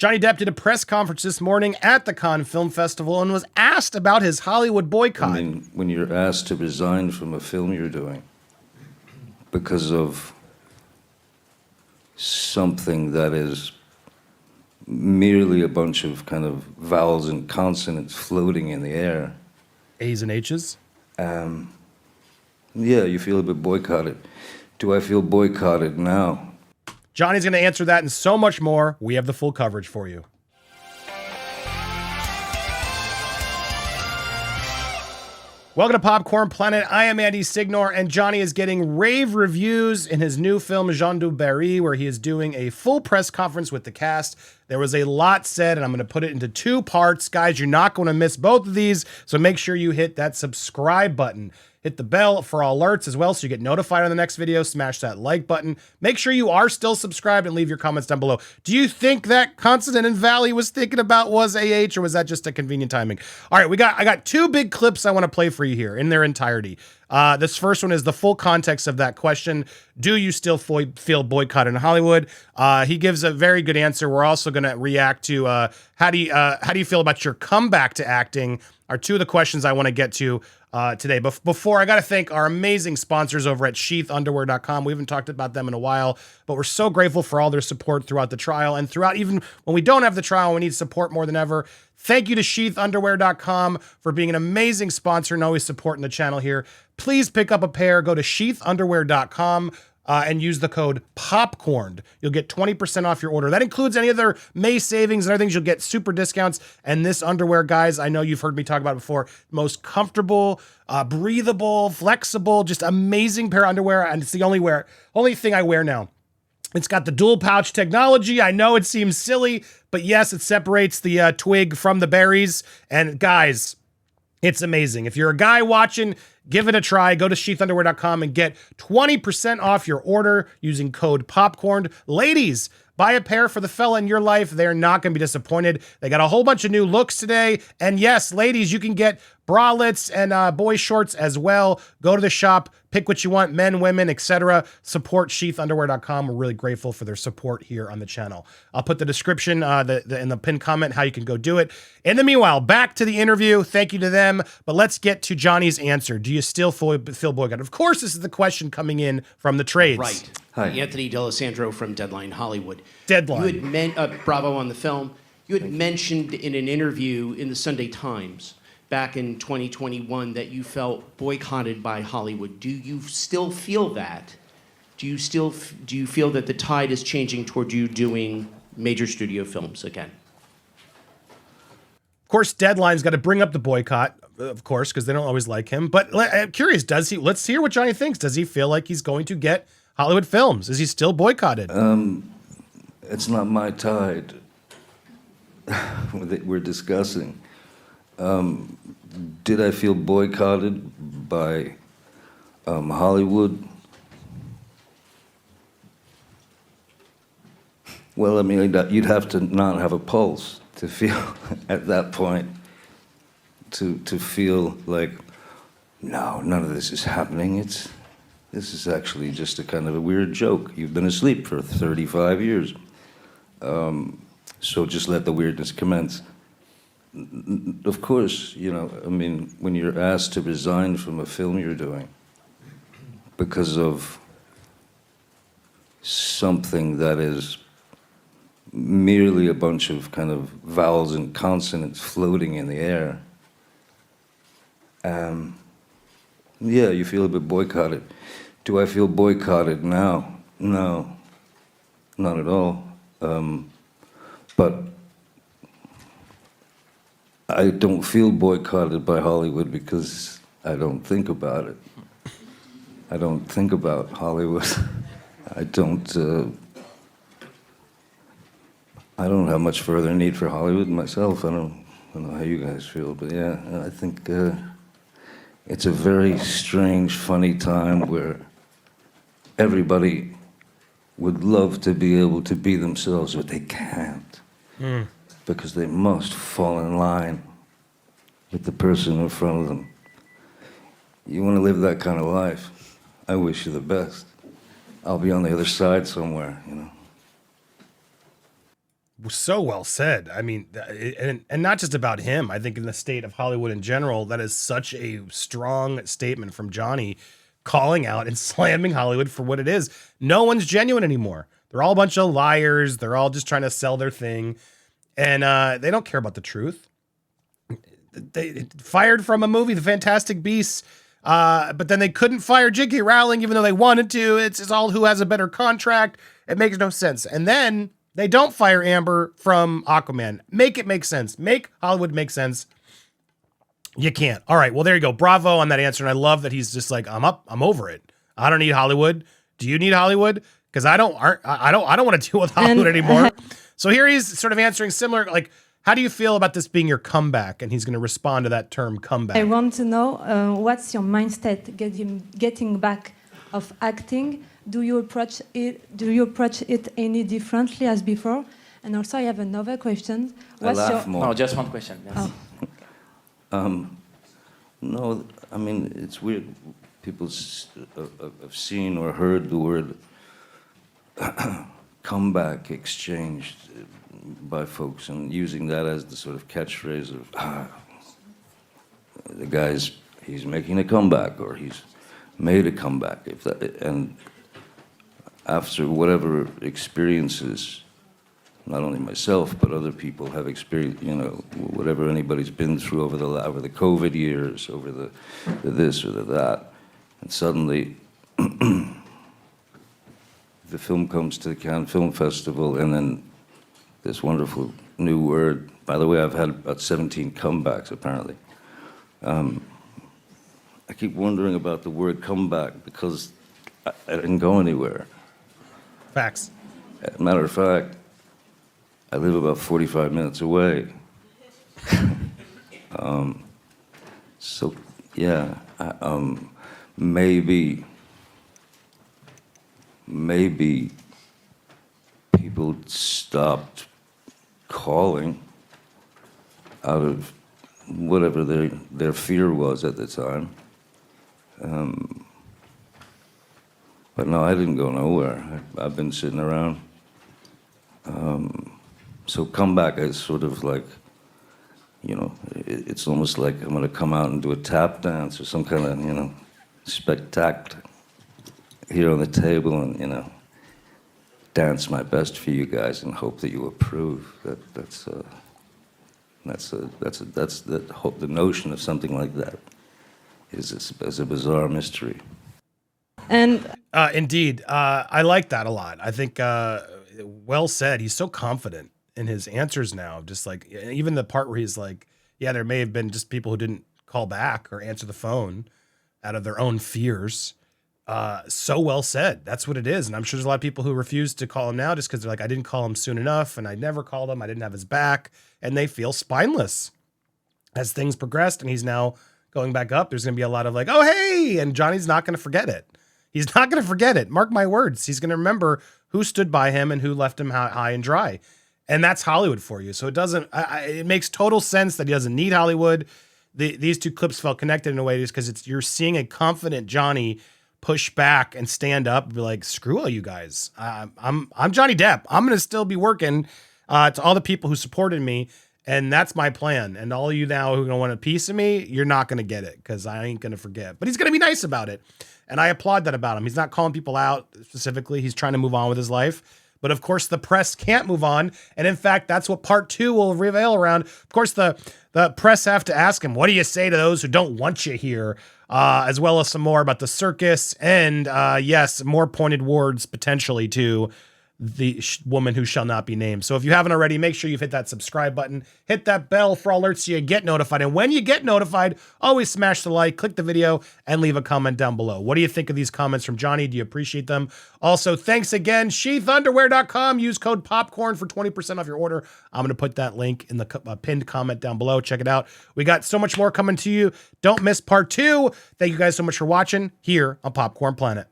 Johnny Depp did a press conference this morning at the Cannes Film Festival and was asked about his Hollywood boycott. I mean, when you're asked to resign from a film you're doing because of something that is merely a bunch of kind of vowels and consonants floating in the air. A's and H's? Yeah, you feel a bit boycotted. Do I feel boycotted now? Johnny's going to answer that and so much more. We have the full coverage for you. Welcome to Popcorn Planet. I am Andy Signor, and Johnny is getting rave reviews in his new film, Jeanne du Barry, where he is doing a full press conference with the cast. There was a lot said, and I'm going to put it into two parts. Guys, you're not going to miss both of these, so make sure you hit that subscribe button. Hit the bell for alerts as well so you get notified on the next video. Smash that like button. Make sure you are still subscribed and leave your comments down below. Do you think that consonant and valley was thinking about was AH, or was that just a convenient timing? All right, I got two big clips I want to play for you here in their entirety. This first one is the full context of that question. Do you still feel boycotted in Hollywood? He gives a very good answer. We're also going to react to how do you feel about your comeback to acting are two of the questions I want to get to today. But before, I got to thank our amazing sponsors over at sheathunderwear.com. We haven't talked about them in a while, but we're so grateful for all their support throughout the trial and throughout even when we don't have the trial, we need support more than ever. Thank you to sheathunderwear.com for being an amazing sponsor and always supporting the channel here. Please pick up a pair. Go to sheathunderwear.com. And use the code POPCORN. You'll get 20% off your order. That includes any other May savings and other things. You'll get super discounts. And this underwear, guys, I know you've heard me talk about it before. Most comfortable, breathable, flexible, just amazing pair of underwear. And it's the only thing I wear now. It's got the dual pouch technology. I know it seems silly, but yes, it separates the twig from the berries. And guys, it's amazing. If you're a guy watching, give it a try. Go to sheathunderwear.com and get 20% off your order using code POPCORN. Ladies, buy a pair for the fella in your life. They're not going to be disappointed. They got a whole bunch of new looks today. And yes, ladies, you can get bralettes and boy shorts as well. Go to the shop, pick what you want, men, women, etc. Support sheathunderwear.com. We're really grateful for their support here on the channel. I'll put the description in the pinned comment how you can go do it. In the meanwhile, back to the interview. Thank you to them. But let's get to Johnny's answer. Do you still feel boycotted? Of course, this is the question coming in from the trades. Right. Hi. Anthony D'Alessandro from Deadline Hollywood. Deadline. You had Bravo on the film. You had mentioned in an interview in the Sunday Times back in 2021 that you felt boycotted by Hollywood. Do you still feel that? Do you feel that the tide is changing toward you doing major studio films again? Of course, Deadline's got to bring up the boycott, of course, because they don't always like him. But I'm curious, let's hear what Johnny thinks. Does he feel like he's going to get Hollywood films? Is he still boycotted? It's not my tide that we're discussing. Did I feel boycotted by Hollywood? Well, I mean, you'd have to not have a pulse to feel at that point, to feel like, no, none of this is happening. This is actually just a kind of a weird joke. You've been asleep for 35 years. So just let the weirdness commence. Of course, you know, I mean, when you're asked to resign from a film you're doing because of something that is merely a bunch of kind of vowels and consonants floating in the air, yeah, you feel a bit boycotted. Do I feel boycotted now? No, not at all. But I don't feel boycotted by Hollywood because I don't think about it. I don't think about Hollywood. I don't have much further need for Hollywood myself. I don't know how you guys feel, but yeah, I think it's a very strange, funny time where everybody would love to be able to be themselves, but they can't. Because they must fall in line with the person in front of them. You want to live that kind of life, I wish you the best. I'll be on the other side somewhere, you know. So well said. I mean, and not just about him. I think in the state of Hollywood in general, that is such a strong statement from Johnny, calling out and slamming Hollywood for what it is. No one's genuine anymore. They're all a bunch of liars. They're all just trying to sell their thing, and they don't care about the truth. They fired from a movie, The Fantastic Beasts, but then they couldn't fire J.K. Rowling even though they wanted to. It's all who has a better contract. It makes no sense. And then they don't fire Amber from Aquaman. Make it make sense. Make Hollywood make sense. You can't. All right. Well, there you go. Bravo on that answer. And I love that he's just like, I'm over it. I don't need Hollywood. Do you need Hollywood? Because I don't want to deal with Hollywood anymore. So here he's sort of answering similar, like, how do you feel about this being your comeback? And he's going to respond to that term comeback. I want to know what's your mindset getting back of acting. Do you approach it any differently as before? And also, I have another question. What's I laugh more. No, just one question. Yes. Oh. No, I mean, it's weird. People have seen or heard the word comeback exchanged by folks and using that as the sort of catchphrase of the guy's, he's making a comeback or he's made a comeback. And after whatever experiences, not only myself, but other people have experienced, you know, whatever anybody's been through over the COVID years, over the this or the that, and suddenly the film comes to the Cannes Film Festival, and then this wonderful new word. By the way, I've had about 17 comebacks, apparently. I keep wondering about the word comeback because I didn't go anywhere. Facts. As a matter of fact, I live about 45 minutes away. So, yeah, maybe people stopped calling out of whatever their fear was at the time. But no, I didn't go nowhere. I've been sitting around. So comeback is sort of like, you know, it's almost like I'm gonna come out and do a tap dance or some kind of, you know, spectacle here on the table and, you know, dance my best for you guys and hope that you approve. The notion of something like that is a bizarre mystery. And Indeed. I like that a lot. I think, well said. He's so confident in his answers now. Just like, even the part where he's like, yeah, there may have been just people who didn't call back or answer the phone out of their own fears. So well said. That's what it is. And I'm sure there's a lot of people who refuse to call him now just because they're like, I didn't call him soon enough and I never called him. I didn't have his back. And they feel spineless as things progressed. And he's now going back up. There's going to be a lot of like, oh, hey, and Johnny's not going to forget it. He's not going to forget it. Mark my words. He's going to remember who stood by him and who left him high and dry. And that's Hollywood for you. So it doesn't, it makes total sense that he doesn't need Hollywood. These two clips felt connected in a way just because you're seeing a confident Johnny push back and stand up and be like, screw all you guys. I'm Johnny Depp. I'm going to still be working to all the people who supported me. And that's my plan. And all of you now who are going to want a piece of me, you're not going to get it because I ain't going to forget. But he's going to be nice about it. And I applaud that about him. He's not calling people out specifically. He's trying to move on with his life. But of course, the press can't move on. And in fact, that's what part 2 will reveal around. Of course, the press have to ask him, what do you say to those who don't want you here? As well as some more about the circus. And yes, more pointed words potentially to the woman who shall not be named. So if you haven't already, make sure you've hit that subscribe button, hit that bell for alerts so you get notified. And when you get notified, always smash the like, click the video, and leave a comment down below. What do you think of these comments from Johnny? Do you appreciate them? Also, thanks again. Sheathunderwear.com. Use code POPCORN for 20% off your order. I'm going to put that link in the pinned comment down below. Check it out. We got so much more coming to you. Don't miss part 2. Thank you guys so much for watching here on Popcorn Planet.